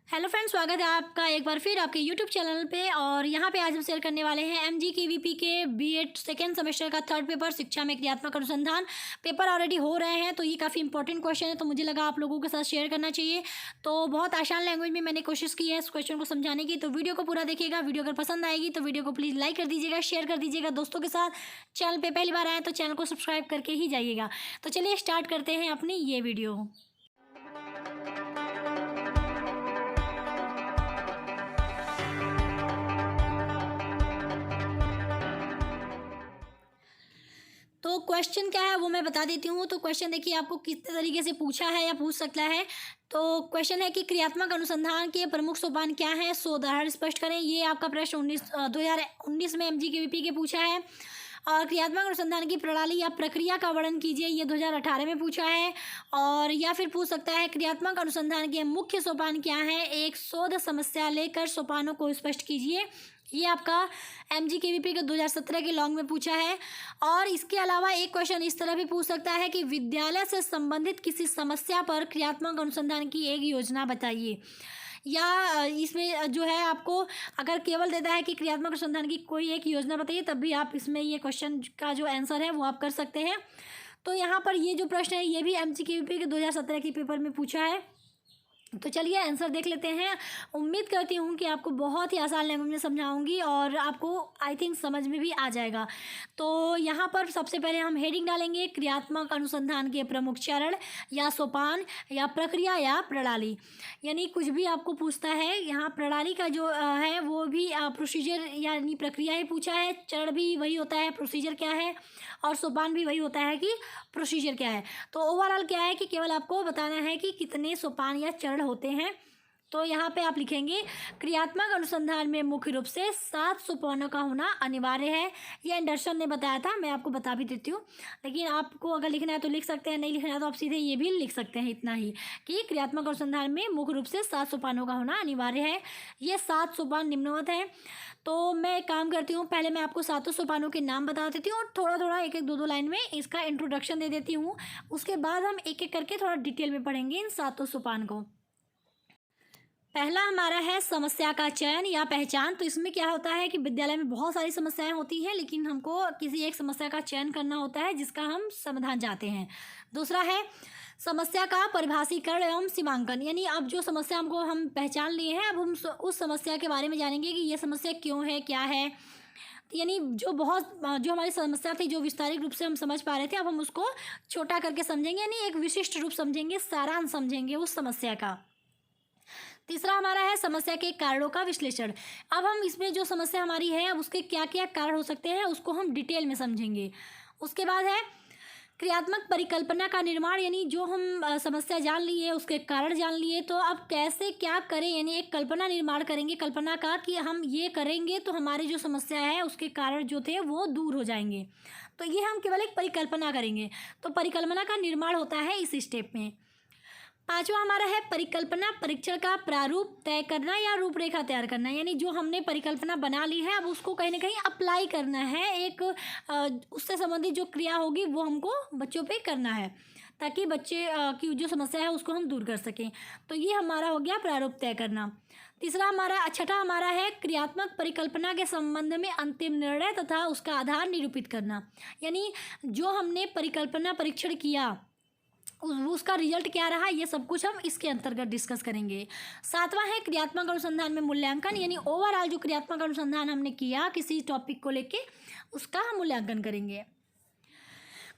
Hello friends, स्वागत है आपका एक बार फिर आपके यूट्यूब चैनल पे। और यहाँ पे आज हम शेयर करने वाले हैं एमजीकेवीपी के बीएड सेकेंड सेमेस्टर का थर्ड पेपर शिक्षा में क्रियात्मक अनुसंधान। पेपर ऑलरेडी हो रहे हैं तो ये काफ़ी इंपॉर्टेंट क्वेश्चन है, तो मुझे लगा आप लोगों के साथ शेयर करना चाहिए। तो बहुत आसान लैंग्वेज में मैंने कोशिश की है इस क्वेश्चन को समझाने की, तो वीडियो को पूरा देखिएगा। वीडियो अगर पसंद आएगी तो वीडियो को प्लीज़ लाइक कर दीजिएगा, शेयर कर दीजिएगा दोस्तों के साथ। चैनल पर पहली बार आए तो चैनल को सब्सक्राइब करके ही जाइएगा। तो चलिए स्टार्ट करते हैं अपनी ये वीडियो। तो क्वेश्चन क्या है वो मैं बता देती हूँ। तो क्वेश्चन देखिए आपको किस तरीके से पूछा है या पूछ सकता है। तो क्वेश्चन है कि क्रियात्मक अनुसंधान के प्रमुख सोपान क्या हैं, सो उदाहरण स्पष्ट करें। ये आपका प्रश्न 2019 में एमजीकेवीपी के पूछा है। और क्रियात्मक अनुसंधान की प्रणाली या प्रक्रिया का वर्णन कीजिए, ये 2018 में पूछा है। और या फिर पूछ सकता है क्रियात्मक अनुसंधान के मुख्य सोपान क्या हैं, एक शोध समस्या लेकर सोपानों को स्पष्ट कीजिए। ये आपका एमजीकेवीपी के 2017 के लॉन्ग में पूछा है। और इसके अलावा एक क्वेश्चन इस तरह भी पूछ सकता है कि विद्यालय से संबंधित किसी समस्या पर क्रियात्मक अनुसंधान की एक योजना बताइए। या इसमें जो है आपको अगर केवल देता है कि क्रियात्मक अनुसंधान की कोई एक योजना बताइए, तब भी आप इसमें ये क्वेश्चन का जो आंसर है वो आप कर सकते हैं। तो यहाँ पर ये जो प्रश्न है ये भी एमजीकेवीपी के 2017 के पेपर में पूछा है। तो चलिए आंसर देख लेते हैं। उम्मीद करती हूँ कि आपको बहुत ही आसान लैंग्वेज में समझाऊंगी और आपको आई थिंक समझ में भी आ जाएगा। तो यहाँ पर सबसे पहले हम हेडिंग डालेंगे क्रियात्मक अनुसंधान के प्रमुख चरण या सोपान या प्रक्रिया या प्रणाली। यानी कुछ भी आपको पूछता है, यहाँ प्रणाली का जो है वो भी प्रोसीजर यानी प्रक्रिया ही पूछा है, चरण भी वही होता है प्रोसीजर क्या है, और सोपान भी वही होता है कि प्रोसीजर क्या है। तो ओवरऑल क्या है कि केवल आपको बताना है कि कितने सोपान या चरण होते हैं। तो यहाँ पे आप लिखेंगे क्रियात्मक अनुसंधान में मुख्य रूप से 7 सोपानों का होना अनिवार्य है। ये एंडरसन ने बताया था, मैं आपको बता भी देती हूँ। लेकिन आपको अगर लिखना है तो लिख सकते हैं, नहीं लिखना है तो आप सीधे ये भी लिख सकते हैं इतना ही कि क्रियात्मक अनुसंधान में मुख्य रूप से 7 सोपानों का होना अनिवार्य है। ये 7 सोपान निम्नवत हैं। तो मैं एक काम करती हूँ, पहले मैं आपको 7 सोपानों के नाम बता देती हूँ और थोड़ा थोड़ा एक एक दो लाइन में इसका इंट्रोडक्शन दे देती हूँ। उसके बाद हम एक एक करके थोड़ा डिटेल में पढ़ेंगे इन 7 सोपान को। पहला हमारा है समस्या का चयन या पहचान। तो इसमें क्या होता है कि विद्यालय में बहुत सारी समस्याएं होती हैं, लेकिन हमको किसी एक समस्या का चयन करना होता है जिसका हम समाधान चाहते हैं। दूसरा है समस्या का परिभाषीकरण एवं सीमांकन। यानी अब जो समस्या हमको हम पहचान लिए हैं, अब हम उस समस्या के बारे में जानेंगे कि ये समस्या क्यों है, क्या है। यानी जो हमारी समस्या थी जो विस्तारित रूप से हम समझ पा रहे थे, अब हम उसको छोटा करके समझेंगे, यानी एक विशिष्ट रूप समझेंगे, सारांश समझेंगे उस समस्या का। तीसरा हमारा है समस्या के कारणों का विश्लेषण। अब हम इसमें जो समस्या हमारी है, अब उसके क्या क्या कारण हो सकते हैं उसको हम डिटेल में समझेंगे। उसके बाद है क्रियात्मक परिकल्पना का निर्माण। यानी जो हम समस्या जान लिए, उसके कारण जान लिए, तो अब कैसे क्या करें, यानी एक कल्पना निर्माण करेंगे कल्पना का कि हम ये करेंगे तो हमारी जो समस्या है उसके कारण जो थे वो दूर हो जाएंगे। तो ये हम केवल एक परिकल्पना करेंगे। तो परिकल्पना का निर्माण होता है इस स्टेप में। पांचवा हमारा है परिकल्पना परीक्षण का प्रारूप तय करना या रूपरेखा तैयार करना। यानी जो हमने परिकल्पना बना ली है, अब उसको कहीं ना कहीं अप्लाई करना है, एक उससे संबंधित जो क्रिया होगी वो हमको बच्चों पे करना है, ताकि बच्चे की जो समस्या है उसको हम दूर कर सकें। तो ये हमारा हो गया प्रारूप तय करना। छठा हमारा है क्रियात्मक परिकल्पना के संबंध में अंतिम निर्णय तथा उसका आधार निरूपित करना। यानी जो हमने परिकल्पना परीक्षण किया उसका रिजल्ट क्या रहा, ये सब कुछ हम इसके अंतर्गत डिस्कस करेंगे। सातवां है क्रियात्मक अनुसंधान में मूल्यांकन। यानी ओवरऑल जो क्रियात्मक अनुसंधान हमने किया किसी टॉपिक को लेके, उसका हम मूल्यांकन करेंगे।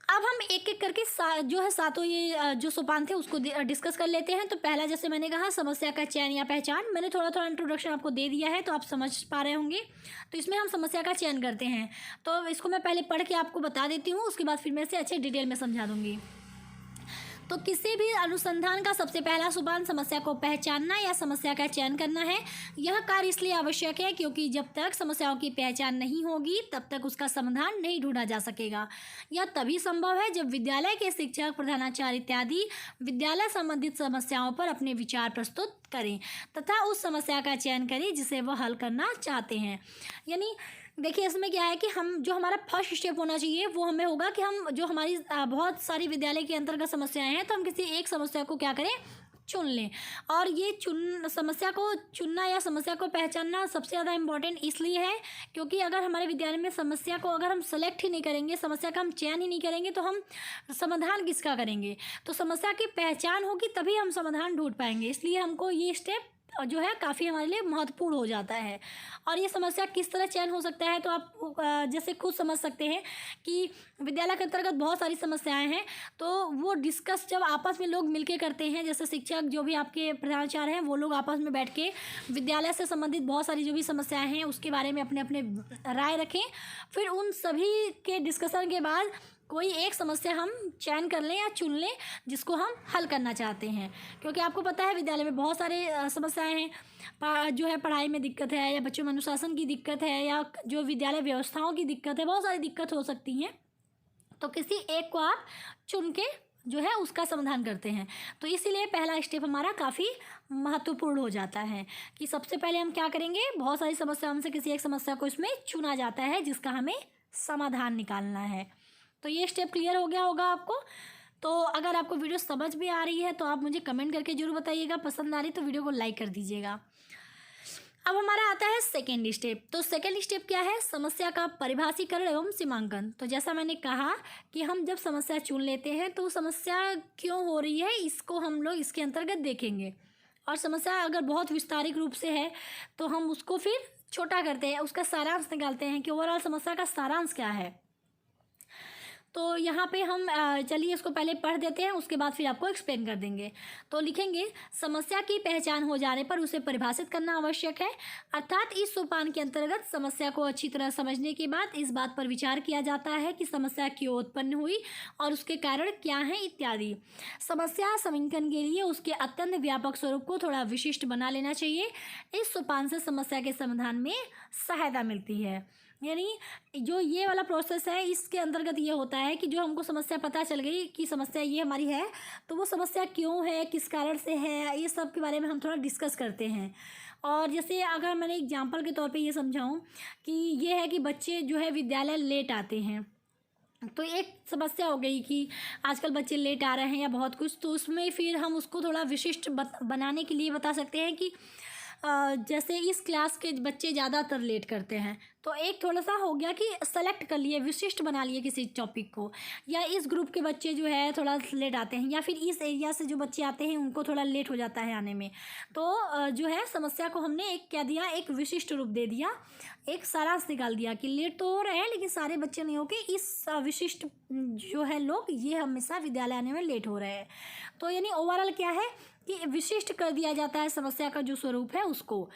अब हम एक एक करके जो है सातों ये जो सोपान थे उसको डिस्कस कर लेते हैं। तो पहला, जैसे मैंने कहा, समस्या का चयन या पहचान। मैंने थोड़ा थोड़ा इंट्रोडक्शन आपको दे दिया है तो आप समझ पा रहे होंगे। तो इसमें हम समस्या का चयन करते हैं। तो इसको मैं पहले पढ़ के आपको बता देती हूँ, उसके बाद फिर मैं से अच्छे डिटेल में समझा दूँगी। तो किसी भी अनुसंधान का सबसे पहला सोपान समस्या को पहचानना या समस्या का चयन करना है। यह कार्य इसलिए आवश्यक है क्योंकि जब तक समस्याओं की पहचान नहीं होगी तब तक उसका समाधान नहीं ढूंढा जा सकेगा। यह तभी संभव है जब विद्यालय के शिक्षक, प्रधानाचार्य इत्यादि विद्यालय संबंधित समस्याओं पर अपने विचार प्रस्तुत करें तथा उस समस्या का चयन करें जिसे वह हल करना चाहते हैं। यानी देखिए इसमें क्या है कि हम जो हमारा फर्स्ट स्टेप होना चाहिए वो हमें होगा कि हम जो हमारी बहुत सारी विद्यालय के अंतर्गत समस्याएं हैं, तो हम किसी एक समस्या को क्या करें, चुन लें। और ये समस्या को चुनना या समस्या को पहचानना सबसे ज़्यादा इम्पोर्टेंट इसलिए है क्योंकि अगर हमारे विद्यालय में समस्या को अगर हम सेलेक्ट ही नहीं करेंगे, समस्या का हम चयन ही नहीं करेंगे, तो हम समाधान किसका करेंगे। तो समस्या की पहचान होगी तभी हम समाधान ढूंढ पाएंगे। इसलिए हमको ये स्टेप जो है काफ़ी हमारे लिए महत्वपूर्ण हो जाता है। और ये समस्या किस तरह चयन हो सकता है, तो आप जैसे खुद समझ सकते हैं कि विद्यालय के अंतर्गत बहुत सारी समस्याएं हैं, तो वो डिस्कस जब आपस में लोग मिलके करते हैं, जैसे शिक्षक जो भी आपके प्रधानाचार्य हैं वो लोग आपस में बैठ के विद्यालय से संबंधित बहुत सारी जो भी समस्याएं हैं उसके बारे में अपने अपने राय रखें। फिर उन सभी के डिस्कशन के बाद कोई एक समस्या हम चयन कर लें या चुन लें जिसको हम हल करना चाहते हैं। क्योंकि आपको पता है विद्यालय में बहुत सारे समस्याएं हैं, जो है पढ़ाई में दिक्कत है या बच्चों में अनुशासन की दिक्कत है या जो विद्यालय व्यवस्थाओं की दिक्कत है, बहुत सारी दिक्कत हो सकती हैं। तो किसी एक को आप चुन के जो है उसका समाधान करते हैं। तो इसीलिए पहला स्टेप हमारा काफ़ी महत्वपूर्ण हो जाता है कि सबसे पहले हम क्या करेंगे, बहुत सारी समस्याओं से किसी एक समस्या को इसमें चुना जाता है जिसका हमें समाधान निकालना है। तो ये स्टेप क्लियर हो गया होगा आपको। तो अगर आपको वीडियो समझ में आ रही है तो आप मुझे कमेंट करके जरूर बताइएगा, पसंद आ रही तो वीडियो को लाइक कर दीजिएगा। अब हमारा आता है सेकेंड स्टेप। तो सेकेंड स्टेप क्या है, समस्या का परिभाषीकरण एवं सीमांकन। तो जैसा मैंने कहा कि हम जब समस्या चुन लेते हैं तो समस्या क्यों हो रही है इसको हम लोग इसके अंतर्गत देखेंगे। और समस्या अगर बहुत विस्तारित रूप से है तो हम उसको फिर छोटा करते हैं, उसका सारांश निकालते हैं कि ओवरऑल समस्या का सारांश क्या है। तो यहाँ पे हम चलिए इसको पहले पढ़ देते हैं, उसके बाद फिर आपको एक्सप्लेन कर देंगे। तो लिखेंगे, समस्या की पहचान हो जाने पर उसे परिभाषित करना आवश्यक है। अर्थात इस सोपान के अंतर्गत समस्या को अच्छी तरह समझने के बाद इस बात पर विचार किया जाता है कि समस्या क्यों उत्पन्न हुई और उसके कारण क्या हैं इत्यादि। समस्या समीकरण के लिए उसके अत्यंत व्यापक स्वरूप को थोड़ा विशिष्ट बना लेना चाहिए। इस सोपान से समस्या के समाधान में सहायता मिलती है। यानी जो ये वाला प्रोसेस है इसके अंतर्गत ये होता है कि जो हमको समस्या पता चल गई कि समस्या ये हमारी है, तो वो समस्या क्यों है, किस कारण से है, ये सब के बारे में हम थोड़ा डिस्कस करते हैं। और जैसे अगर मैंने एग्जांपल के तौर पे ये समझाऊं कि ये है कि बच्चे जो है विद्यालय लेट आते हैं, तो एक समस्या हो गई कि आजकल बच्चे लेट आ रहे हैं या बहुत कुछ, तो उसमें फिर हम उसको थोड़ा विशिष्ट बनाने के लिए बता सकते हैं कि जैसे इस क्लास के बच्चे ज़्यादातर लेट करते हैं, तो एक थोड़ा सा हो गया कि सेलेक्ट कर लिए, विशिष्ट बना लिए किसी टॉपिक को, या इस ग्रुप के बच्चे जो है थोड़ा लेट आते हैं, या फिर इस एरिया से जो बच्चे आते हैं उनको थोड़ा लेट हो जाता है आने में। तो जो है समस्या को हमने एक क्या दिया, एक विशिष्ट रूप दे दिया, एक सारांश निकाल दिया कि लेट तो हो रहे हैं लेकिन सारे बच्चे नहीं होके इस विशिष्ट जो है लोग ये हमेशा विद्यालय आने में लेट हो रहे हैं। तो यानी ओवरऑल क्या है कि विशिष्ट कर दिया जाता है समस्या का जो स्वरूप है उसको,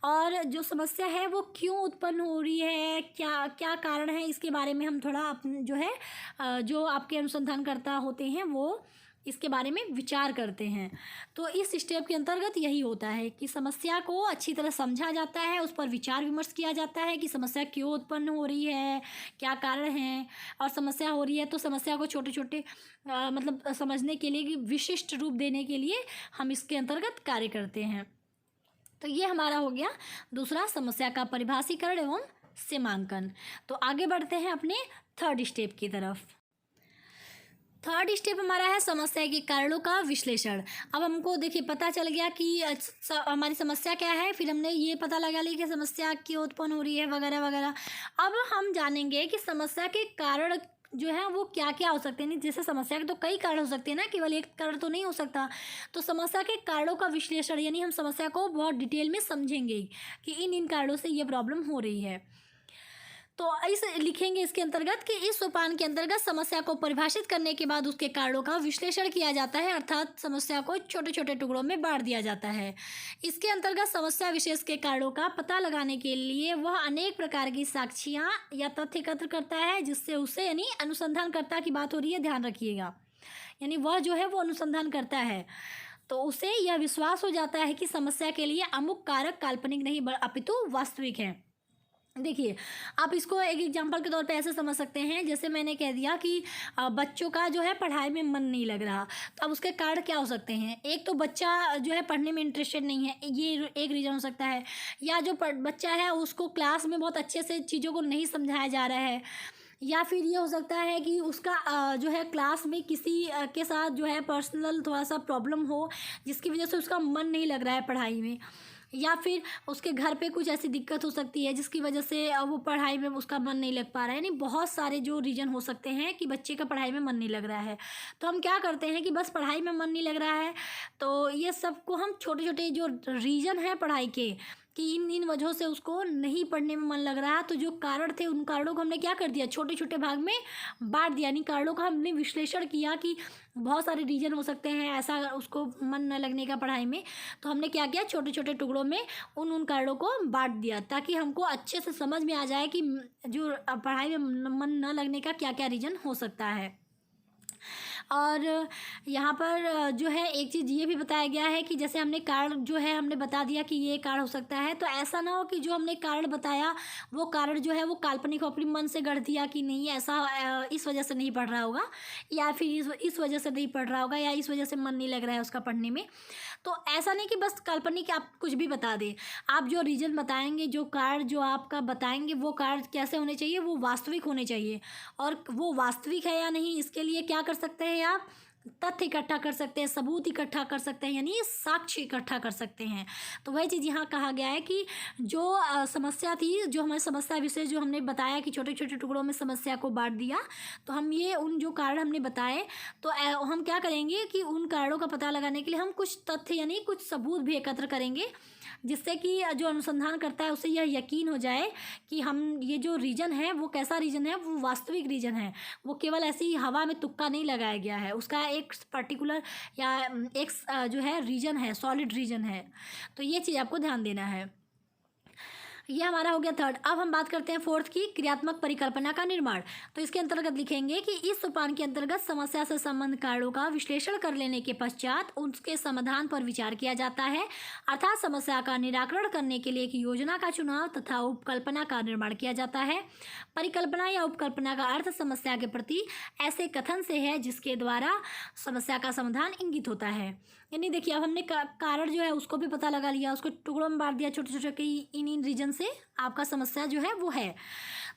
और जो समस्या है वो क्यों उत्पन्न हो रही है, क्या क्या कारण है, इसके बारे में हम थोड़ा अपने जो है जो आपके अनुसंधानकर्ता होते हैं वो इसके बारे में विचार करते हैं। तो इस स्टेप के अंतर्गत यही होता है कि समस्या को अच्छी तरह समझा जाता है, उस पर विचार विमर्श किया जाता है कि समस्या क्यों उत्पन्न हो रही है, क्या कारण हैं, और समस्या हो रही है तो समस्या को छोटे छोटे मतलब समझने के लिए कि विशिष्ट रूप देने के लिए हम इसके अंतर्गत कार्य करते हैं। तो ये हमारा हो गया दूसरा, समस्या का परिभाषीकरण एवं सीमांकन। तो आगे बढ़ते हैं अपने थर्ड स्टेप की तरफ। थर्ड स्टेप हमारा है समस्या के कारणों का विश्लेषण। अब हमको देखिए पता चल गया कि हमारी समस्या क्या है, फिर हमने ये पता लगा लिया कि समस्या क्यों उत्पन्न हो रही है वगैरह वगैरह। अब हम जानेंगे कि समस्या के कारण जो है वो क्या क्या हो सकते हैं। जैसे समस्या के तो कई कारण हो सकते हैं ना, केवल एक कारण तो नहीं हो सकता। तो समस्या के कारणों का विश्लेषण यानी हम समस्या को बहुत डिटेल में समझेंगे कि इन कारणों से ये प्रॉब्लम हो रही है। तो इस लिखेंगे इसके अंतर्गत कि इस सोपान के अंतर्गत समस्या को परिभाषित करने के बाद उसके कारणों का विश्लेषण किया जाता है, अर्थात समस्या को छोटे छोटे टुकड़ों में बांट दिया जाता है। इसके अंतर्गत समस्या विशेष के कारणों का पता लगाने के लिए वह अनेक प्रकार की साक्ष्यां या तथ्य एकत्र करता है, जिससे उसे यानी अनुसंधानकर्ता की बात हो रही है, ध्यान रखिएगा, यानी वह जो है वो अनुसंधान करता है, तो उसे यह विश्वास हो जाता है कि समस्या के लिए अमुक कारक काल्पनिक नहीं अपितु वास्तविक है। देखिए आप इसको एक एग्जांपल के तौर पे ऐसे समझ सकते हैं, जैसे मैंने कह दिया कि बच्चों का जो है पढ़ाई में मन नहीं लग रहा, तो अब उसके कारण क्या हो सकते हैं। एक तो बच्चा जो है पढ़ने में इंटरेस्टेड नहीं है, ये एक रीज़न हो सकता है, या जो बच्चा है उसको क्लास में बहुत अच्छे से चीज़ों को नहीं समझाया जा रहा है, या फिर ये हो सकता है कि उसका जो है क्लास में किसी के साथ जो है पर्सनल थोड़ा सा प्रॉब्लम हो, जिसकी वजह से उसका मन नहीं लग रहा है पढ़ाई में। या फिर उसके घर पे कुछ ऐसी दिक्कत हो सकती है जिसकी वजह से वो पढ़ाई में उसका मन नहीं लग पा रहा है। यानी बहुत सारे जो रीज़न हो सकते हैं कि बच्चे का पढ़ाई में मन नहीं लग रहा है। तो हम क्या करते हैं कि बस पढ़ाई में मन नहीं लग रहा है, तो ये सब को हम छोटे छोटे जो रीज़न है पढ़ाई के, कि इन इन वजहों से उसको नहीं पढ़ने में मन लग रहा है, तो जो कारण थे उन कारणों को हमने क्या कर दिया, छोटे छोटे भाग में बांट दिया। यानी कारणों का हमने विश्लेषण किया कि बहुत सारे रीजन हो सकते हैं ऐसा उसको मन न लगने का पढ़ाई में। तो हमने क्या किया, छोटे छोटे टुकड़ों में उन कारणों को बांट दिया, ताकि हमको अच्छे से समझ में आ जाए कि जो पढ़ाई में मन न लगने का क्या क्या रीज़न हो सकता है। और यहाँ पर जो है एक चीज़ ये भी बताया गया है कि जैसे हमने कारण जो है हमने बता दिया कि ये कारण हो सकता है, तो ऐसा ना हो कि जो हमने कारण बताया वो कारण जो है वो काल्पनिक हो, अपने मन से गढ़ दिया कि नहीं ऐसा इस वजह से नहीं पढ़ रहा होगा, या फिर इस वजह से नहीं पढ़ रहा होगा, या इस वजह से मन नहीं लग रहा है उसका पढ़ने में। तो ऐसा नहीं कि बस काल्पनिक आप कुछ भी बता दें। आप जो रीज़न बताएंगे, जो कारण जो आपका बताएंगे, वो कारण कैसे होने चाहिए, वो वास्तविक होने चाहिए। और वो वास्तविक है या नहीं, इसके लिए क्या कर सकते हैं आप, तथ्य इकट्ठा कर सकते हैं, सबूत इकट्ठा कर सकते हैं, यानी साक्ष्य इकट्ठा कर सकते हैं। तो वही चीज़ यहाँ कहा गया है कि जो समस्या थी, जो हमारी समस्या विषय जो हमने बताया कि छोटे छोटे टुकड़ों में समस्या को बांट दिया, तो हम ये उन जो कारण हमने बताए, तो हम क्या करेंगे कि उन कारणों का पता लगाने के लिए हम कुछ तथ्य यानी कुछ सबूत भी एकत्र करेंगे, जिससे कि जो अनुसंधान करता है उसे यह यकीन हो जाए कि हम ये जो रीजन है वो कैसा रीजन है, वो वास्तविक रीजन है, वो केवल ऐसी हवा में तुक्का नहीं लगाया गया है, उसका एक पर्टिकुलर या एक जो है रीजन है, सॉलिड रीजन है। तो ये चीज़ आपको ध्यान देना है। ये हमारा हो गया थर्ड। अब हम बात करते हैं फोर्थ की, क्रियात्मक परिकल्पना का निर्माण। तो इसके अंतर्गत लिखेंगे कि इस सोपान के अंतर्गत समस्या से संबंध कारणों का विश्लेषण कर लेने के पश्चात उसके समाधान पर विचार किया जाता है, अर्थात समस्या का निराकरण करने के लिए एक योजना का चुनाव तथा उपकल्पना का निर्माण किया जाता है। परिकल्पना या उपकल्पना का अर्थ समस्या के प्रति ऐसे कथन से है जिसके द्वारा समस्या का समाधान इंगित होता है। यानी देखिए, अब हमने कारण जो है उसको भी पता लगा लिया, उसको टुकड़ों में बांट दिया छोटे छोटे कि इन रीजन से आपका समस्या जो है वो है।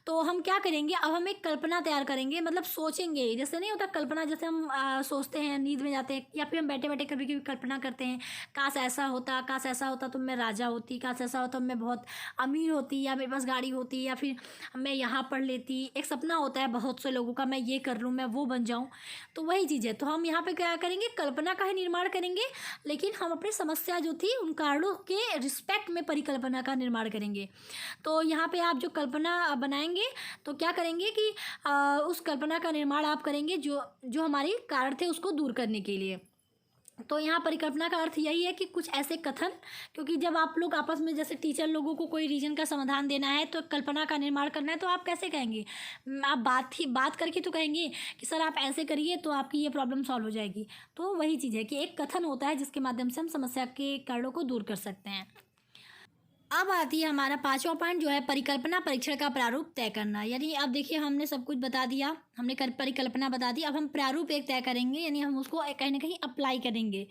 तो हम क्या करेंगे, अब हम एक कल्पना तैयार करेंगे, मतलब सोचेंगे। जैसे नहीं होता कल्पना, जैसे हम सोचते हैं नींद में जाते हैं, या फिर हम बैठे बैठे कभी कभी कल्पना करते हैं, काश ऐसा होता, काश ऐसा होता तो मैं राजा होती, काश ऐसा होता तो मैं बहुत अमीर होती, या मेरे पास गाड़ी होती, या फिर मैं यहाँ पढ़ लेती। एक सपना होता है बहुत से लोगों का, मैं ये कर लूँ, मैं वो बन जाऊँ। तो वही चीज़ है। तो हम यहाँ पर क्या करेंगे, कल्पना का ही निर्माण करेंगे, लेकिन हम अपनी समस्या जो थी उन कारणों के रिस्पेक्ट में परिकल्पना का निर्माण करेंगे। तो यहाँ पे आप जो कल्पना बनाएंगे तो क्या करेंगे कि उस कल्पना का निर्माण आप करेंगे जो जो हमारी कारण थे उसको दूर करने के लिए। तो यहाँ परिकल्पना का अर्थ यही है कि कुछ ऐसे कथन, क्योंकि जब आप लोग आपस में जैसे टीचर लोगों को कोई रीजन का समाधान देना है, तो कल्पना का निर्माण करना है, तो आप कैसे कहेंगे, आप बात करके तो कहेंगे कि सर आप ऐसे करिए तो आपकी ये प्रॉब्लम सॉल्व हो जाएगी। तो वही चीज़ है कि एक कथन होता है जिसके माध्यम से हम समस्या के कारणों को दूर कर सकते हैं। अब आती है हमारा पांचवा पॉइंट, जो है परिकल्पना परीक्षण का प्रारूप तय करना। यानी अब देखिए, हमने सब कुछ बता दिया, हमने परिकल्पना बता दी, अब हम प्रारूप एक तय करेंगे, यानी हम उसको कहीं ना कहीं अप्लाई करेंगे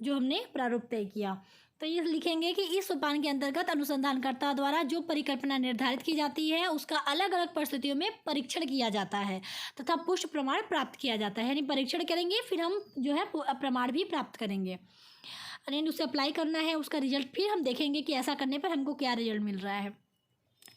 जो हमने प्रारूप तय किया। तो ये लिखेंगे कि इस सोपान के अंतर्गत अनुसंधानकर्ता द्वारा जो परिकल्पना निर्धारित की जाती है उसका अलग अलग परिस्थितियों में परीक्षण किया जाता है तथा पुष्ट प्रमाण प्राप्त किया जाता है। यानी परीक्षण करेंगे, फिर हम जो है प्रमाण भी प्राप्त करेंगे, यानी उसे अप्लाई करना है, उसका रिजल्ट फिर हम देखेंगे कि ऐसा करने पर हमको क्या रिजल्ट मिल रहा है।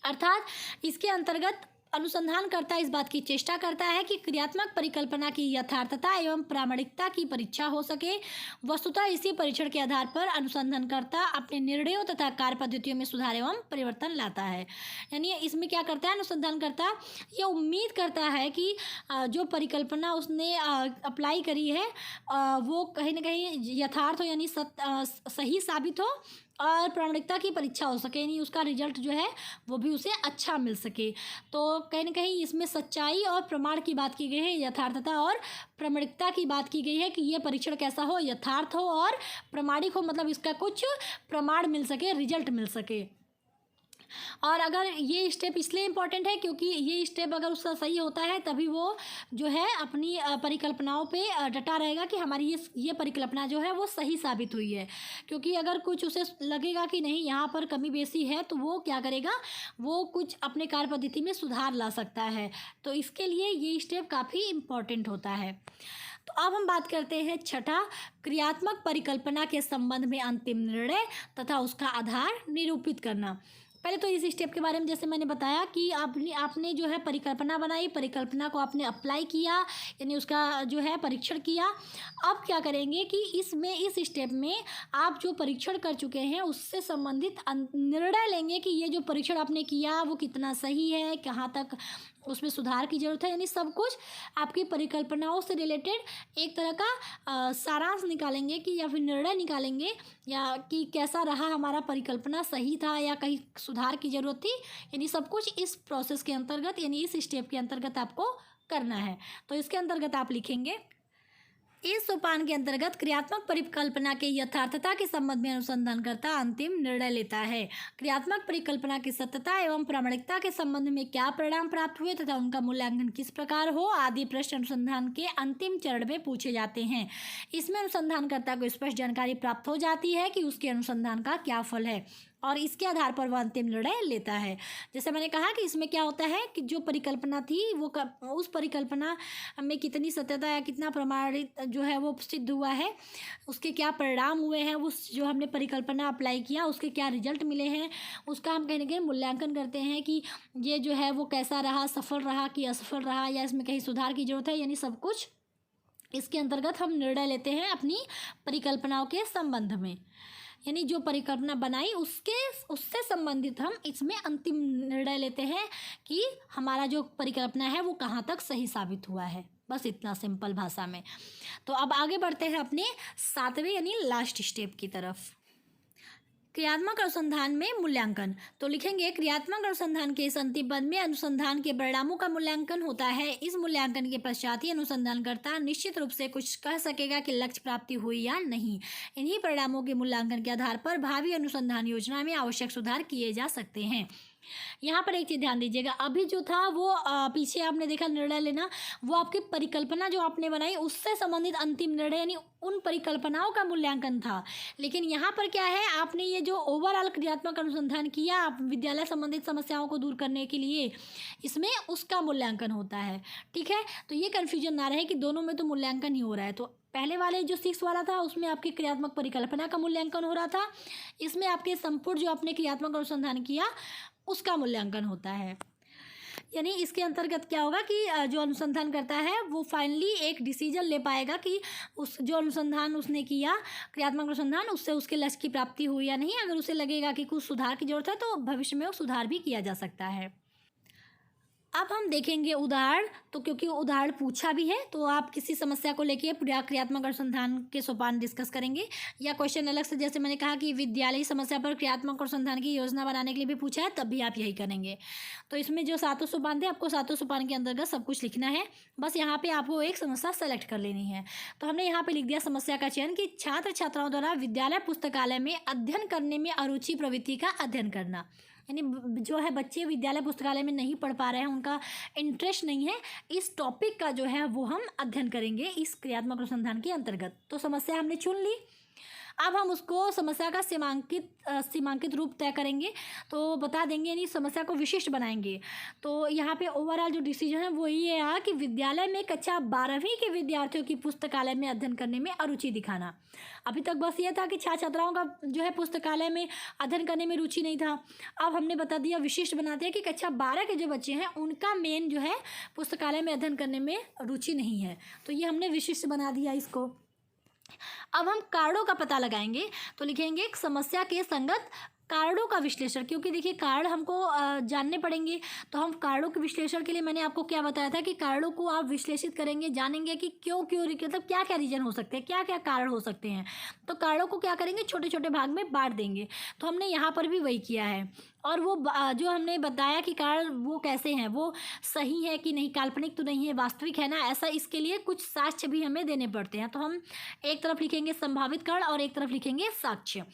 अर्थात इसके अंतर्गत अनुसंधानकर्ता इस बात की चेष्टा करता है कि क्रियात्मक परिकल्पना की यथार्थता एवं प्रामाणिकता की परीक्षा हो सके। वस्तुतः इसी परीक्षण के आधार पर अनुसंधानकर्ता अपने निर्णयों तथा कार्य पद्धतियों में सुधार एवं परिवर्तन लाता है। यानी इसमें क्या करता है अनुसंधानकर्ता, ये उम्मीद करता है कि जो परिकल्पना उसने अप्लाई करी है वो कहीं ना कहीं यथार्थ हो, यानी सही साबित हो और प्रामाणिकता की परीक्षा हो सके, यानी उसका रिजल्ट जो है वो भी उसे अच्छा मिल सके। तो कहीं ना कहीं इसमें सच्चाई और प्रमाण की बात की गई है, यथार्थता और प्रामाणिकता की बात की गई है कि ये परीक्षण कैसा हो, यथार्थ हो और प्रामाणिक हो, मतलब इसका कुछ प्रमाण मिल सके, रिजल्ट मिल सके। और अगर ये स्टेप इसलिए इम्पॉर्टेंट है क्योंकि ये स्टेप अगर उसका सही होता है तभी वो जो है अपनी परिकल्पनाओं पे डटा रहेगा कि हमारी ये परिकल्पना जो है वो सही साबित हुई है। क्योंकि अगर कुछ उसे लगेगा कि नहीं यहाँ पर कमी बेसी है तो वो क्या करेगा, वो कुछ अपने कार्य पद्धति में सुधार ला सकता है। तो इसके लिए ये स्टेप काफ़ी इम्पॉर्टेंट होता है। तो अब हम बात करते हैं छठा, क्रियात्मक परिकल्पना के संबंध में अंतिम निर्णय तथा उसका आधार निरूपित करना। पहले तो इस स्टेप के बारे में जैसे मैंने बताया कि आपने जो है परिकल्पना बनाई, परिकल्पना को आपने अप्लाई किया, यानी उसका जो है परीक्षण किया। अब क्या करेंगे कि इस स्टेप में आप जो परीक्षण कर चुके हैं उससे संबंधित निर्णय लेंगे कि ये जो परीक्षण आपने किया वो कितना सही है, कहाँ तक उसमें सुधार की ज़रूरत है। यानी सब कुछ आपकी परिकल्पनाओं से रिलेटेड एक तरह का सारांश निकालेंगे कि या फिर निर्णय निकालेंगे या कि कैसा रहा हमारा परिकल्पना, सही था या कहीं सुधार की ज़रूरत थी। यानी सब कुछ इस प्रोसेस के अंतर्गत, यानी इस स्टेप के अंतर्गत आपको करना है। तो इसके अंतर्गत आप लिखेंगे, इस सोपान के अंतर्गत क्रियात्मक परिकल्पना के यथार्थता के संबंध में अनुसंधानकर्ता अंतिम निर्णय लेता है। क्रियात्मक परिकल्पना की सत्यता एवं प्रामाणिकता के संबंध में क्या परिणाम प्राप्त हुए तथा उनका मूल्यांकन किस प्रकार हो आदि प्रश्न अनुसंधान के अंतिम चरण में पूछे जाते हैं। इसमें अनुसंधानकर्ता को स्पष्ट जानकारी प्राप्त हो जाती है कि उसके अनुसंधान का क्या फल है और इसके आधार पर वह अंतिम निर्णय लेता है। जैसे मैंने कहा कि इसमें क्या होता है कि जो परिकल्पना थी वो उस परिकल्पना में कितनी सत्यता या कितना प्रमाणित जो है वो सिद्ध हुआ है, उसके क्या परिणाम हुए हैं, उस जो हमने परिकल्पना अप्लाई किया उसके क्या रिजल्ट मिले हैं, उसका हम कहीं ना कहीं मूल्यांकन करते हैं कि ये जो है वो कैसा रहा, सफल रहा कि असफल रहा या इसमें कहीं सुधार की जरूरत है। यानी सब कुछ इसके अंतर्गत हम निर्णय लेते हैं अपनी परिकल्पनाओं के संबंध में। यानी जो परिकल्पना बनाई उससे संबंधित हम इसमें अंतिम निर्णय लेते हैं कि हमारा जो परिकल्पना है वो कहाँ तक सही साबित हुआ है। बस इतना सिंपल भाषा में। तो अब आगे बढ़ते हैं अपने 7वें यानी लास्ट स्टेप की तरफ, क्रियात्मक अनुसंधान में मूल्यांकन। तो लिखेंगे, क्रियात्मक अनुसंधान के इस अंतिम पद में अनुसंधान के परिणामों का मूल्यांकन होता है। इस मूल्यांकन के पश्चात ही अनुसंधानकर्ता निश्चित रूप से कुछ कह सकेगा कि लक्ष्य प्राप्ति हुई या नहीं। इन्हीं परिणामों के मूल्यांकन के आधार पर भावी अनुसंधान योजना में आवश्यक सुधार किए जा सकते हैं। यहाँ पर एक चीज़ ध्यान दीजिएगा, अभी जो था वो पीछे आपने देखा निर्णय लेना, वो आपकी परिकल्पना जो आपने बनाई उससे संबंधित अंतिम निर्णय यानी उन परिकल्पनाओं का मूल्यांकन था। लेकिन यहाँ पर क्या है, आपने ये जो ओवरऑल क्रियात्मक अनुसंधान किया आप विद्यालय संबंधित समस्याओं को दूर करने के लिए, इसमें उसका मूल्यांकन होता है। ठीक है, तो ये कन्फ्यूजन ना रहे कि दोनों में तो मूल्यांकन ही हो रहा है। तो पहले वाले जो 6 वाला था उसमें आपकी क्रियात्मक परिकल्पना का मूल्यांकन हो रहा था, इसमें आपके संपूर्ण जो आपने क्रियात्मक अनुसंधान किया उसका मूल्यांकन होता है। यानी इसके अंतर्गत क्या होगा कि जो अनुसंधान करता है वो फाइनली एक डिसीजन ले पाएगा कि उस जो अनुसंधान उसने किया क्रियात्मक अनुसंधान उससे उसके लक्ष्य की प्राप्ति हुई या नहीं। अगर उसे लगेगा कि कुछ सुधार की जरूरत है तो भविष्य में वो सुधार भी किया जा सकता है। अब हम देखेंगे उदाहरण, तो क्योंकि उदाहरण पूछा भी है तो आप किसी समस्या को लेके क्रियात्मक अनुसंधान के सोपान डिस्कस करेंगे या क्वेश्चन अलग से, जैसे मैंने कहा कि विद्यालयी समस्या पर क्रियात्मक अनुसंधान की योजना बनाने के लिए भी पूछा है तब भी आप यही करेंगे। तो इसमें जो 7 सोपान थे आपको 7 सोपान के अंतर्गत सब कुछ लिखना है, बस यहाँ पे आपको एक समस्या सेलेक्ट कर लेनी है। तो हमने यहाँ पे लिख दिया समस्या का चयन कि छात्र छात्राओं द्वारा विद्यालय पुस्तकालय में अध्ययन करने में अरुचि प्रवृत्ति का अध्ययन करना। यानी जो है बच्चे विद्यालय पुस्तकालय में नहीं पढ़ पा रहे हैं, उनका इंटरेस्ट नहीं है, इस टॉपिक का जो है वो हम अध्ययन करेंगे इस क्रियात्मक अनुसंधान के अंतर्गत। तो समस्या हमने चुन ली, अब हम उसको समस्या का सीमांकित रूप तय करेंगे, तो बता देंगे यानी समस्या को विशिष्ट बनाएंगे। तो यहाँ पे ओवरऑल जो डिसीजन है वो ये है कि विद्यालय में कक्षा 12वीं के विद्यार्थियों की पुस्तकालय में अध्ययन करने में अरुचि दिखाना। अभी तक बस ये था कि छात्र छात्राओं का जो है पुस्तकालय में अध्ययन करने में रुचि नहीं था, अब हमने बता दिया विशिष्ट बनाते हैं कि कक्षा 12 के जो बच्चे हैं उनका मेन जो है पुस्तकालय में अध्ययन करने में रुचि नहीं है, तो ये हमने विशिष्ट बना दिया इसको। अब हम कारणों का पता लगाएंगे, तो लिखेंगे समस्या के संगत कारणों का विश्लेषण, क्योंकि देखिए कारण हमको जानने पड़ेंगे। तो हम कारणों के विश्लेषण के लिए मैंने आपको क्या बताया था कि कारणों को आप विश्लेषित करेंगे, जानेंगे कि क्यों मतलब क्या क्या रीजन हो सकते हैं, क्या क्या कारण हो सकते हैं। तो कारणों को क्या करेंगे, छोटे छोटे भाग में बांट देंगे। तो हमने यहाँ पर भी वही किया है, और वो जो हमने बताया कि कारण वो कैसे हैं, वो सही है कि नहीं, काल्पनिक तो नहीं है, वास्तविक है ना, ऐसा इसके लिए कुछ साक्ष्य भी हमें देने पड़ते हैं। तो हम एक तरफ लिखेंगे संभावित कारण और एक तरफ लिखेंगे साक्ष्य।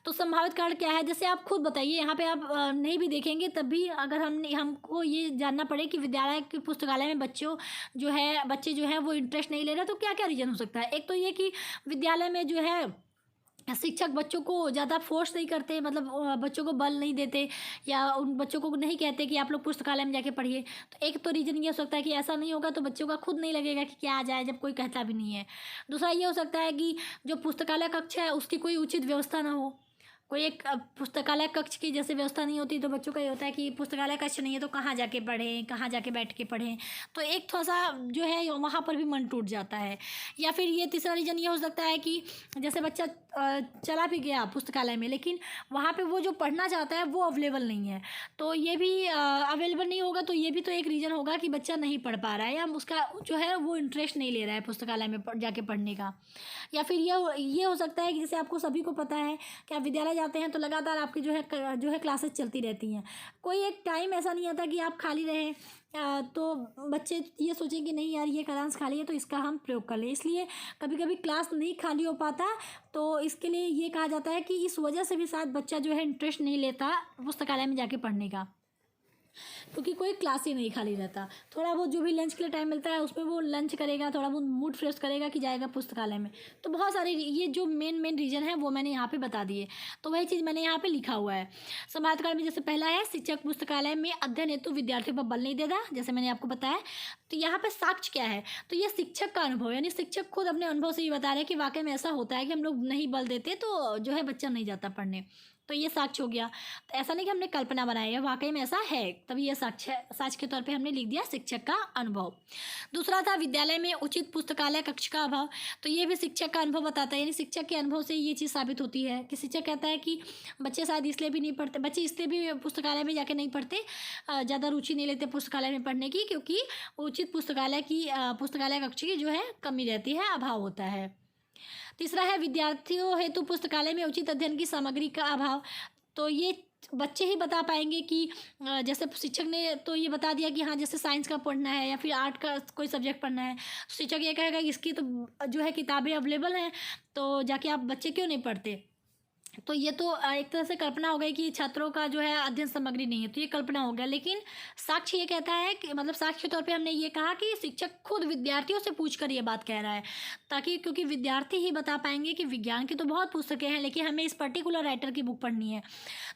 तो संभावित कारण क्या है, जैसे आप खुद बताइए, यहाँ पे आप नहीं भी देखेंगे तब भी अगर हमको ये जानना पड़े कि विद्यालय के पुस्तकालय में बच्चे जो है वो इंटरेस्ट नहीं ले रहे, तो क्या क्या रीज़न हो सकता है। एक तो ये कि विद्यालय में जो है शिक्षक बच्चों को ज़्यादा फोर्स नहीं करते, मतलब बच्चों को बल नहीं देते या उन बच्चों को नहीं कहते कि आप लोग पुस्तकालय में जाके पढ़िए। तो एक तो रीज़न ये हो सकता है कि ऐसा नहीं होगा तो बच्चों का खुद नहीं लगेगा कि क्या आ जाए जब कोई कहता भी नहीं है। दूसरा ये हो सकता है कि जो पुस्तकालय कक्ष है उसकी कोई उचित व्यवस्था ना हो। कोई एक पुस्तकालय कक्ष की जैसे व्यवस्था नहीं होती तो बच्चों का ये होता है कि पुस्तकालय कक्ष नहीं है तो कहाँ जाके पढ़ें, कहाँ जाके बैठ के पढ़ें। तो एक थोड़ा सा जो है वहाँ पर भी मन टूट जाता है। या फिर ये तीसरा रीज़न ये हो सकता है कि जैसे बच्चा चला भी गया पुस्तकालय में, लेकिन वहाँ पे वो जो पढ़ना चाहता है वो अवेलेबल नहीं है, तो ये भी अवेलेबल नहीं होगा, तो ये भी तो एक रीज़न होगा कि बच्चा नहीं पढ़ पा रहा है या उसका जो है वो इंटरेस्ट नहीं ले रहा है पुस्तकालय में जाके पढ़ने का। या फिर ये हो सकता है कि जैसे आपको सभी को पता है कि आप विद्यालय जाते हैं तो लगातार आपकी जो है क्लासेस चलती रहती हैं। कोई एक टाइम ऐसा नहीं आता कि आप खाली रहें, तो बच्चे ये सोचें कि नहीं यार ये क्लास खाली है तो इसका हम प्रयोग कर लें, इसलिए कभी कभी क्लास नहीं खाली हो पाता। तो इसके लिए ये कहा जाता है कि इस वजह से भी शायद बच्चा जो है इंटरेस्ट नहीं लेता पुस्तकालय में जाके पढ़ने का, क्योंकि कोई क्लास ही नहीं खाली रहता। थोड़ा बहुत जो भी लंच के लिए टाइम मिलता है उसमें वो लंच करेगा, थोड़ा बहुत मूड फ्रेश करेगा कि जाएगा पुस्तकालय में। तो बहुत सारे ये जो मेन रीज़न है वो मैंने यहाँ पे बता दिए, तो वही चीज़ मैंने यहाँ पे लिखा हुआ है। समाप्तकाल में जैसे पहला है शिक्षक पुस्तकालय में अध्ययन हेतु विद्यार्थियों पर बल नहीं देता, जैसे मैंने आपको बताया। तो यहाँ पे साक्ष्य क्या है, तो ये शिक्षक का अनुभव, यानी शिक्षक खुद अपने अनुभव से ये बता रहे हैं कि वाकई में ऐसा होता है कि हम लोग नहीं बल देते तो जो है बच्चा नहीं जाता पढ़ने। तो ये साक्ष्य हो गया। तो ऐसा नहीं कि हमने कल्पना बनाई है, वाकई में ऐसा है, तभी ये साक्ष्य के तौर पे हमने लिख दिया शिक्षक का अनुभव। दूसरा था विद्यालय में उचित पुस्तकालय कक्ष का अभाव, तो ये भी शिक्षक का अनुभव बताता है, यानी शिक्षक के अनुभव से ये चीज़ साबित होती है कि शिक्षक कहता है कि बच्चे शायद इसलिए भी नहीं पढ़ते, बच्चे इसलिए भी पुस्तकालय में जाके नहीं पढ़ते, ज़्यादा रुचि नहीं लेते पुस्तकालय में पढ़ने की, क्योंकि उचित पुस्तकालय कक्ष की जो है कमी रहती है, अभाव होता है। तीसरा है विद्यार्थियों हेतु पुस्तकालय में उचित अध्ययन की सामग्री का अभाव, तो ये बच्चे ही बता पाएंगे कि जैसे शिक्षक ने तो ये बता दिया कि हाँ जैसे साइंस का पढ़ना है या फिर आर्ट का कोई सब्जेक्ट पढ़ना है, शिक्षक ये कहेगा कि इसकी तो जो है किताबें अवेलेबल हैं, तो जाके आप बच्चे क्यों नहीं पढ़ते। तो ये तो एक तरह से कल्पना हो गई कि छात्रों का जो है अध्ययन सामग्री नहीं है, तो ये कल्पना हो गया। लेकिन साक्ष्य ये कहता है कि मतलब साक्ष्य के तौर पे हमने ये कहा कि शिक्षक खुद विद्यार्थियों से पूछकर ये बात कह रहा है, ताकि क्योंकि विद्यार्थी ही बता पाएंगे कि विज्ञान की तो बहुत पुस्तकें हैं लेकिन हमें इस पर्टिकुलर राइटर की बुक पढ़नी है,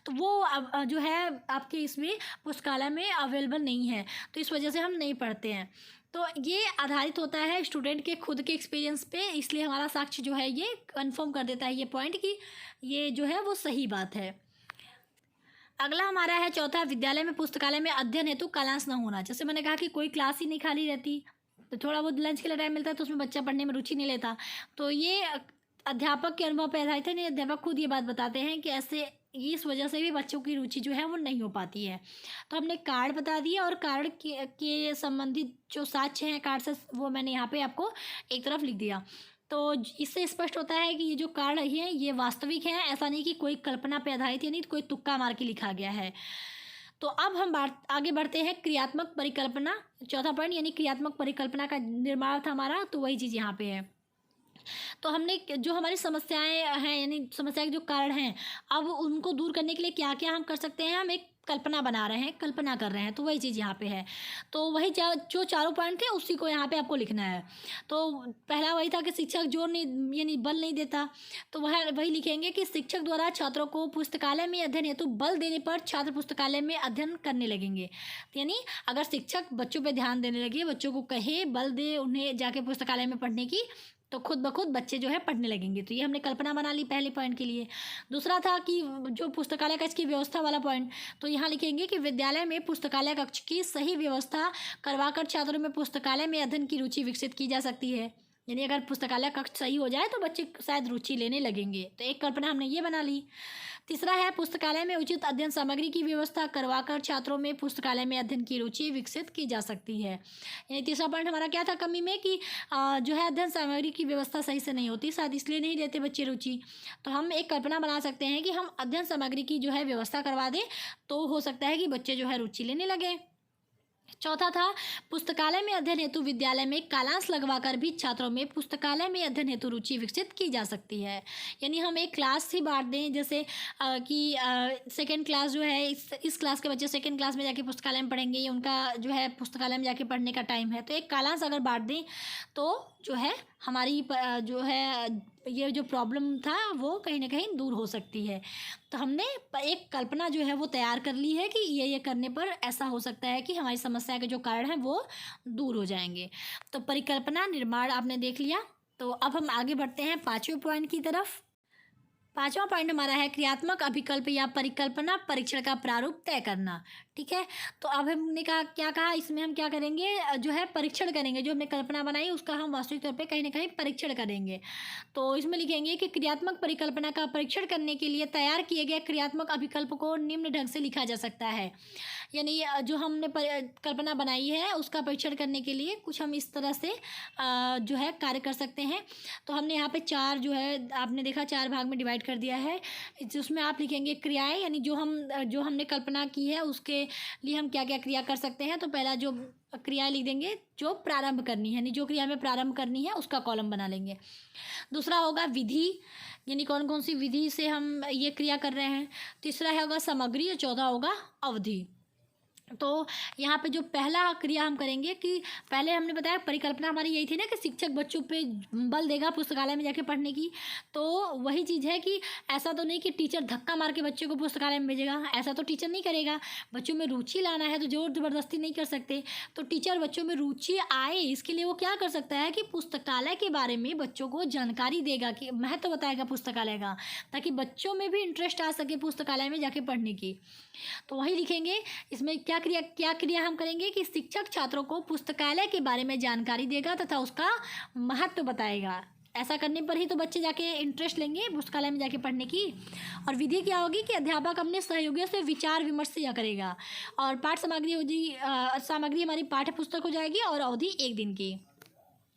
तो वो जो है आपके इसमें पुस्तकालय में अवेलेबल नहीं है, तो इस वजह से हम नहीं पढ़ते हैं। तो ये आधारित होता है स्टूडेंट के खुद के एक्सपीरियंस पे, इसलिए हमारा साक्ष्य जो है ये कंफर्म कर देता है ये पॉइंट कि ये जो है वो सही बात है। अगला हमारा है चौथा, विद्यालय में पुस्तकालय में अध्ययन हेतु कालांश न होना। जैसे मैंने कहा कि कोई क्लास ही नहीं खाली रहती, तो थोड़ा बहुत लंच के लिए टाइम मिलता है तो उसमें बच्चा पढ़ने में रुचि नहीं लेता, तो ये अध्यापक के अनुभव पर आधारित है। नहीं, अध्यापक खुद ये बात बताते हैं कि ऐसे इस वजह से भी बच्चों की रुचि जो है वो नहीं हो पाती है। तो हमने कार्ड बता दिया और कार्ड के संबंधित जो साक्ष्य हैं कार्ड से, वो मैंने यहाँ पे आपको एक तरफ लिख दिया। तो इससे स्पष्ट होता है कि ये जो कार्ड है ये वास्तविक है, ऐसा नहीं कि कोई कल्पना पे आधारित यानी कोई तुक्का मार के लिखा गया है। तो अब हम आगे बढ़ते हैं क्रियात्मक परिकल्पना, चौथा पॉइंट, यानी क्रियात्मक परिकल्पना का निर्माण था हमारा, तो वही चीज़ यहाँ पे है। तो हमने जो हमारी समस्याएं हैं यानी समस्या के जो कारण हैं, अब उनको दूर करने के लिए क्या क्या हम कर सकते हैं, हम एक कल्पना बना रहे हैं, कल्पना कर रहे हैं, तो वही चीज़ यहाँ पे है। तो वही जो चारों पॉइंट थे उसी को यहाँ पे आपको लिखना है। तो पहला वही था कि शिक्षक जोर नहीं यानी बल नहीं देता, तो वही लिखेंगे कि शिक्षक द्वारा छात्रों को पुस्तकालय में अध्ययन हेतु बल देने पर छात्र पुस्तकालय में अध्ययन करने लगेंगे। यानी अगर शिक्षक बच्चों पर ध्यान देने लगे, बच्चों को कहे, बल दे उन्हें जाके पुस्तकालय में पढ़ने की, तो खुद ब खुद बच्चे जो है पढ़ने लगेंगे। तो ये हमने कल्पना बना ली पहले पॉइंट के लिए। दूसरा था कि जो पुस्तकालय कक्ष की व्यवस्था वाला पॉइंट, तो यहाँ लिखेंगे कि विद्यालय में पुस्तकालय कक्ष की सही व्यवस्था करवाकर छात्रों में पुस्तकालय में अध्ययन की रुचि विकसित की जा सकती है। यानी अगर पुस्तकालय कक्ष सही हो जाए तो बच्चे शायद रुचि लेने लगेंगे, तो एक कल्पना हमने ये बना ली। तीसरा है पुस्तकालय में उचित अध्ययन सामग्री की व्यवस्था करवाकर छात्रों में पुस्तकालय में अध्ययन की रुचि विकसित की जा सकती है। यानी तीसरा पॉइंट हमारा क्या था कमी में, कि जो है अध्ययन सामग्री की व्यवस्था सही से नहीं होती, शायद इसलिए नहीं लेते बच्चे रुचि। तो हम एक कल्पना बना सकते हैं कि हम अध्ययन सामग्री की जो है व्यवस्था करवा दें, तो हो सकता है कि बच्चे जो है रुचि लेने लगे। चौथा था पुस्तकालय में अध्ययन हेतु विद्यालय में कालांश लगवाकर भी छात्रों में पुस्तकालय में अध्ययन हेतु रुचि विकसित की जा सकती है। यानी हम एक क्लास ही बांट दें, जैसे कि सेकेंड क्लास जो है इस क्लास के बच्चे सेकेंड क्लास में जाके पुस्तकालय में पढ़ेंगे, ये उनका जो है पुस्तकालय में जाके पढ़ने का टाइम है। तो एक कालांश अगर बांट दें तो जो है हमारी जो है ये जो प्रॉब्लम था वो कहीं ना कहीं दूर हो सकती है। तो हमने एक कल्पना जो है वो तैयार कर ली है कि ये करने पर ऐसा हो सकता है कि हमारी समस्या के जो कारण हैं वो दूर हो जाएंगे। तो परिकल्पना निर्माण आपने देख लिया। तो अब हम आगे बढ़ते हैं 5वें पॉइंट की तरफ। 5वां पॉइंट हमारा है क्रियात्मक अभिकल्प या परिकल्पना परीक्षण का प्रारूप तय करना। ठीक है, तो अब हमने क्या कहा, इसमें हम क्या करेंगे, जो है परीक्षण करेंगे। जो हमने कल्पना बनाई उसका हम वास्तविक तौर पे कहीं ना कहीं परीक्षण करेंगे। तो इसमें लिखेंगे कि क्रियात्मक परिकल्पना का परीक्षण करने के लिए तैयार किए गए क्रियात्मक अभिकल्प को निम्न ढंग से लिखा जा सकता है। यानी जो हमने कल्पना बनाई है उसका परीक्षण करने के लिए कुछ हम इस तरह से जो है कार्य कर सकते हैं। तो हमने यहाँ पे 4 जो है आपने देखा 4 भाग में डिवाइड कर दिया है। उसमें आप लिखेंगे क्रियाएं, यानी जो हमने कल्पना की है उसके लिए हम क्या क्या क्रिया कर सकते हैं। तो पहला जो क्रियाएं लिख देंगे जो प्रारंभ करनी है, यानी जो क्रिया में प्रारंभ करनी है उसका कॉलम बना लेंगे। दूसरा होगा विधि, यानी कौन कौन सी विधि से हम ये क्रिया कर रहे हैं। तीसरा होगा सामग्री और चौथा होगा अवधि। तो यहाँ पे जो पहला क्रिया हम करेंगे कि पहले हमने बताया परिकल्पना हमारी यही थी ना कि शिक्षक बच्चों पे बल देगा पुस्तकालय में जाके पढ़ने की। तो वही चीज़ है कि ऐसा तो नहीं कि टीचर धक्का मार के बच्चे को पुस्तकालय में भेजेगा, ऐसा तो टीचर नहीं करेगा। बच्चों में रुचि लाना है तो जोर ज़बरदस्ती नहीं कर सकते। तो टीचर बच्चों में रुचि आए इसके लिए वो क्या कर सकता है कि पुस्तकालय के बारे में बच्चों को जानकारी देगा, कि महत्व बताएगा पुस्तकालय का, ताकि बच्चों में भी इंटरेस्ट आ सके पुस्तकालय में जाके पढ़ने की। तो वही लिखेंगे। इसमें क्या क्रिया हम करेंगे कि शिक्षक छात्रों को पुस्तकालय के बारे में जानकारी देगा तथा उसका महत्व बताएगा। ऐसा करने पर ही तो बच्चे जाके इंटरेस्ट लेंगे पुस्तकालय में जाके पढ़ने की। और विधि क्या होगी कि अध्यापक अपने सहयोगियों से विचार विमर्श यह करेगा। और पाठ सामग्री सामग्री हमारी पाठ्य पुस्तक हो जाएगी और अवधि 1 दिन की।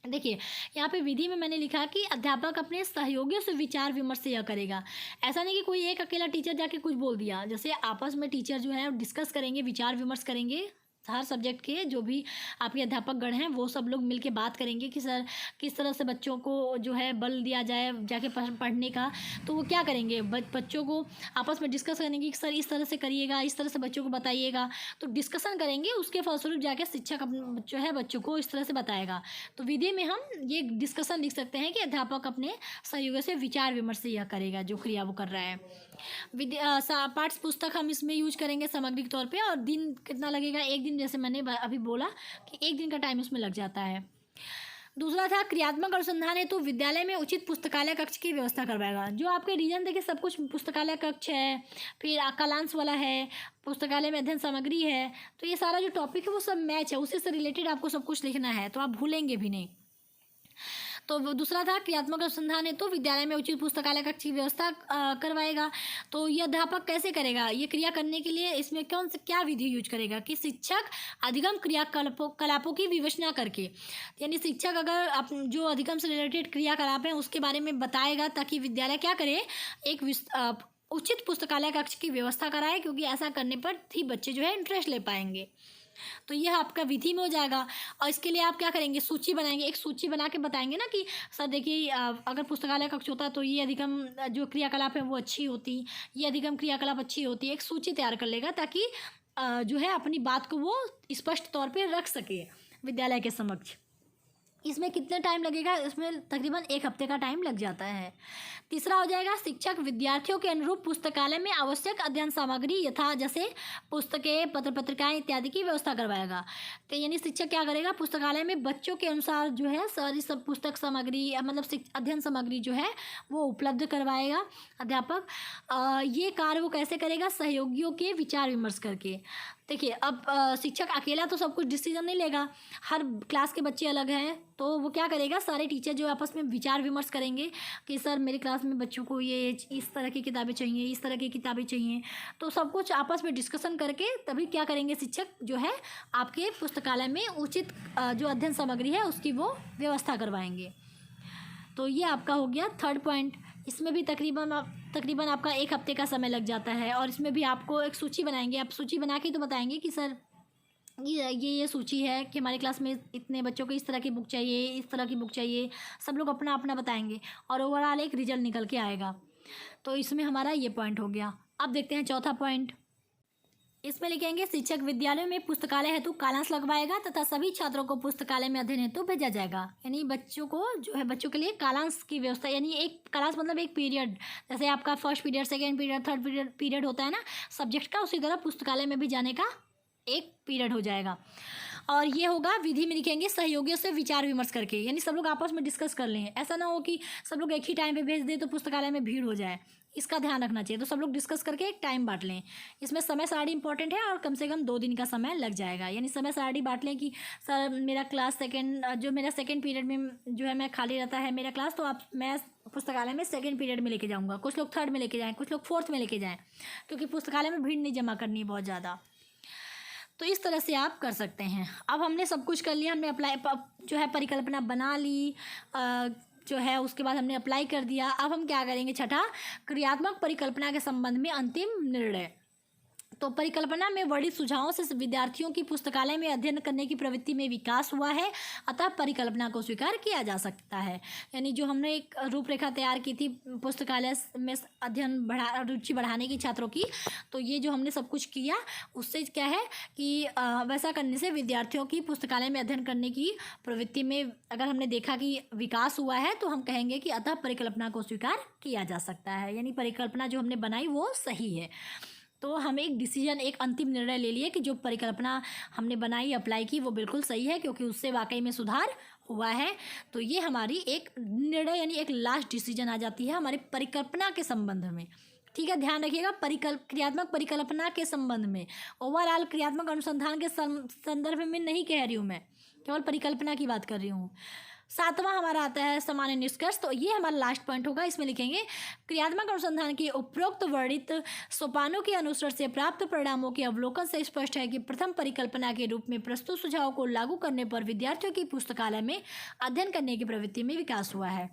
देखिए यहाँ पे विधि में मैंने लिखा कि अध्यापक अपने सहयोगियों से विचार विमर्श यह करेगा। ऐसा नहीं कि कोई एक अकेला टीचर जाके कुछ बोल दिया। जैसे आपस में टीचर जो है डिस्कस करेंगे, विचार विमर्श करेंगे, हर सब्जेक्ट के जो भी आपके अध्यापक गण हैं वो सब लोग मिलके बात करेंगे कि सर किस तरह से बच्चों को जो है बल दिया जाए जाके पढ़ने का। तो वो क्या करेंगे, बच्चों को आपस में डिस्कस करेंगे कि सर इस तरह से करिएगा, इस तरह से बच्चों को बताइएगा। तो डिस्कशन करेंगे, उसके फलस्वरूप जाके शिक्षक जो है बच्चों को इस तरह से बताएगा। तो विधि में हम ये डिस्कशन लिख सकते हैं कि अध्यापक अपने सहयोगियों से विचार विमर्श यह करेगा, जो क्रिया वो कर रहा है। पाठ्य पुस्तक हम इसमें यूज करेंगे सामग्री के तौर पे। और दिन कितना लगेगा, 1 दिन, जैसे मैंने अभी बोला कि 1 दिन का टाइम इसमें लग जाता है। दूसरा था क्रियात्मक अनुसंधान हेतु विद्यालय में उचित पुस्तकालय कक्ष की व्यवस्था करवाएगा। जो आपके रीजन देखिए सब कुछ पुस्तकालय कक्ष है, फिर कालांश वाला है, पुस्तकालय में अध्ययन सामग्री है। तो ये सारा जो टॉपिक है वो सब मैच है, उसी से रिलेटेड आपको सब कुछ लिखना है, तो आप भूलेंगे भी नहीं। तो दूसरा था क्रियात्मक अनुसंधान हेतु विद्यालय में उचित पुस्तकालय कक्ष की व्यवस्था करवाएगा। तो ये अध्यापक कैसे करेगा, ये क्रिया करने के लिए इसमें क्या विधि यूज करेगा कि शिक्षक अधिगम क्रियाकलापों की विवेचना करके, यानी शिक्षक अगर जो अधिगम से रिलेटेड क्रियाकलाप हैं उसके बारे में बताएगा, ताकि विद्यालय क्या करे, एक उचित पुस्तकालय कक्ष की व्यवस्था कराए, क्योंकि ऐसा करने पर ही बच्चे जो है इंटरेस्ट ले पाएंगे। तो यह आपका विधि में हो जाएगा। और इसके लिए आप क्या करेंगे, सूची बनाएंगे, एक सूची बना के बताएंगे ना कि सर देखिए अगर पुस्तकालय कक्ष होता तो ये अधिगम जो क्रियाकलाप है वो अच्छी होती, ये अधिगम क्रियाकलाप अच्छी होती। एक सूची तैयार कर लेगा ताकि जो है अपनी बात को वो स्पष्ट तौर पे रख सके विद्यालय के समक्ष। इसमें कितना टाइम लगेगा, इसमें तकरीबन 1 हफ्ते का टाइम लग जाता है। तीसरा हो जाएगा शिक्षक विद्यार्थियों के अनुरूप पुस्तकालय में आवश्यक अध्ययन सामग्री यथा जैसे पुस्तकें, पत्र पत्रिकाएं इत्यादि की व्यवस्था करवाएगा। तो यानी शिक्षक क्या करेगा, पुस्तकालय में बच्चों के अनुसार जो है सारी सब पुस्तक सामग्री मतलब अध्ययन सामग्री जो है वो उपलब्ध करवाएगा अध्यापक। ये कार्य वो कैसे करेगा, सहयोगियों के विचार विमर्श करके। देखिए अब शिक्षक अकेला तो सब कुछ डिसीजन नहीं लेगा, हर क्लास के बच्चे अलग हैं। तो वो क्या करेगा, सारे टीचर जो आपस में विचार विमर्श करेंगे कि सर मेरी क्लास में बच्चों को ये इस तरह की किताबें चाहिए, इस तरह की किताबें चाहिए। तो सब कुछ आपस में डिस्कशन करके तभी क्या करेंगे, शिक्षक जो है आपके पुस्तकालय में उचित जो अध्ययन सामग्री है उसकी वो व्यवस्था करवाएंगे। तो ये आपका हो गया 3rd पॉइंट। इसमें भी तकरीबन आपका 1 हफ्ते का समय लग जाता है। और इसमें भी आपको एक सूची बनाएंगे, आप सूची बना के तो बताएंगे कि सर ये सूची है कि हमारी क्लास में इतने बच्चों को इस तरह की बुक चाहिए, इस तरह की बुक चाहिए, सब लोग अपना अपना बताएंगे और ओवरऑल एक रिजल्ट निकल के आएगा। तो इसमें हमारा ये पॉइंट हो गया। अब देखते हैं चौथा पॉइंट। इसमें लिखेंगे शिक्षक विद्यालयों में पुस्तकालय हेतु कालांश लगवाएगा तथा सभी छात्रों को पुस्तकालय में अध्ययन हेतु भेजा जाएगा। यानी बच्चों को जो है बच्चों के लिए कालांश की व्यवस्था, यानी एक कालांश मतलब एक पीरियड, जैसे आपका first period, second period, third period होता है ना सब्जेक्ट का, उसी तरह पुस्तकालय में भी जाने का एक पीरियड हो जाएगा। और ये होगा विधि में लिखेंगे सहयोगियों से विचार विमर्श करके, यानी सब लोग आपस में डिस्कस कर लें। ऐसा ना हो कि सब लोग एक ही टाइम पे भेज दें तो पुस्तकालय में भीड़ हो जाए, इसका ध्यान रखना चाहिए। तो सब लोग डिस्कस करके एक टाइम बांट लें। इसमें समय सारणी इंपॉर्टेंट है और कम से कम 2 दिन का समय लग जाएगा। यानी समय सारणी बांट लें कि सर मेरा क्लास जो मेरा सेकेंड पीरियड में जो है मैं खाली रहता है मेरा क्लास, तो मैं पुस्तकालय में सेकेंड पीरियड में लेके जाऊँगा, कुछ लोग थर्ड में लेके जाएँ, कुछ लोग फोर्थ में लेके जाएँ, क्योंकि पुस्तकालय में भीड़ नहीं जमा करनी है बहुत ज़्यादा। तो इस तरह से आप कर सकते हैं। अब हमने सब कुछ कर लिया, हमने अप्लाई जो है परिकल्पना बना ली, जो है उसके बाद हमने अप्लाई कर दिया। अब हम क्या करेंगे, छठा, क्रियात्मक परिकल्पना के संबंध में अंतिम निर्णय। तो परिकल्पना में वर्णित सुझावों से विद्यार्थियों की पुस्तकालय में अध्ययन करने की प्रवृत्ति में विकास हुआ है, अतः परिकल्पना को स्वीकार किया जा सकता है। यानी जो हमने एक रूपरेखा तैयार की थी पुस्तकालय में अध्ययन रुचि बढ़ाने की छात्रों की, तो ये जो हमने सब कुछ किया उससे क्या है कि वैसा करने से विद्यार्थियों की पुस्तकालय में अध्ययन करने की प्रवृत्ति में अगर हमने देखा कि विकास हुआ है तो हम कहेंगे कि अतः परिकल्पना को स्वीकार किया जा सकता है। यानी परिकल्पना जो हमने बनाई वो सही है। तो हम एक डिसीजन, एक अंतिम निर्णय ले लिए कि जो परिकल्पना हमने बनाई, अप्लाई की, वो बिल्कुल सही है, क्योंकि उससे वाकई में सुधार हुआ है। तो ये हमारी एक निर्णय यानी एक लास्ट डिसीजन आ जाती है हमारे परिकल्पना के संबंध में। ठीक है, ध्यान रखिएगा, क्रियात्मक परिकल्पना के संबंध में, ओवरऑल क्रियात्मक अनुसंधान के संदर्भ में नहीं कह रही हूँ मैं, केवल परिकल्पना की बात कर रही हूँ। सातवां हमारा आता है सामान्य निष्कर्ष। तो ये हमारा लास्ट पॉइंट होगा। इसमें लिखेंगे क्रियात्मक अनुसंधान के उपरोक्त वर्णित सोपानों के अनुसरण से प्राप्त परिणामों के अवलोकन से स्पष्ट है कि प्रथम परिकल्पना के रूप में प्रस्तुत सुझावों को लागू करने पर विद्यार्थियों की पुस्तकालय में अध्ययन करने की प्रवृत्ति में विकास हुआ है।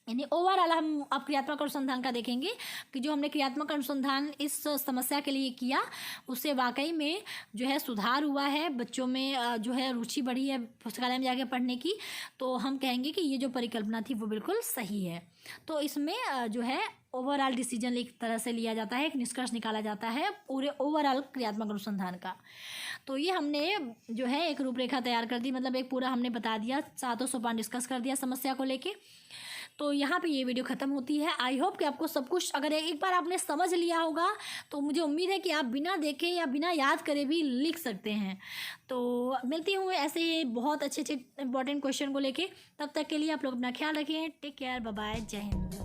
यानी ओवरऑल हम अब क्रियात्मक अनुसंधान का देखेंगे कि जो हमने क्रियात्मक अनुसंधान इस समस्या के लिए किया उससे वाकई में जो है सुधार हुआ है, बच्चों में जो है रुचि बढ़ी है पुस्तकालय में जाके पढ़ने की। तो हम कहेंगे कि ये जो परिकल्पना थी वो बिल्कुल सही है। तो इसमें जो है ओवरऑल डिसीजन एक तरह से लिया जाता है, एक निष्कर्ष निकाला जाता है पूरे ओवरऑल क्रियात्मक अनुसंधान का। तो ये हमने जो है एक रूपरेखा तैयार कर दी, मतलब एक पूरा हमने बता दिया, 7 सोपान डिस्कस कर दिया समस्या को लेके। तो यहाँ पे ये वीडियो ख़त्म होती है। आई होप कि आपको सब कुछ अगर एक बार आपने समझ लिया होगा तो मुझे उम्मीद है कि आप बिना देखे या बिना याद करे भी लिख सकते हैं। तो मिलती हूँ ऐसे ही बहुत अच्छे इंपॉर्टेंट क्वेश्चन को लेके। तब तक के लिए आप लोग अपना ख्याल रखिए। टेक केयर, बाय बाय, जय हिंद।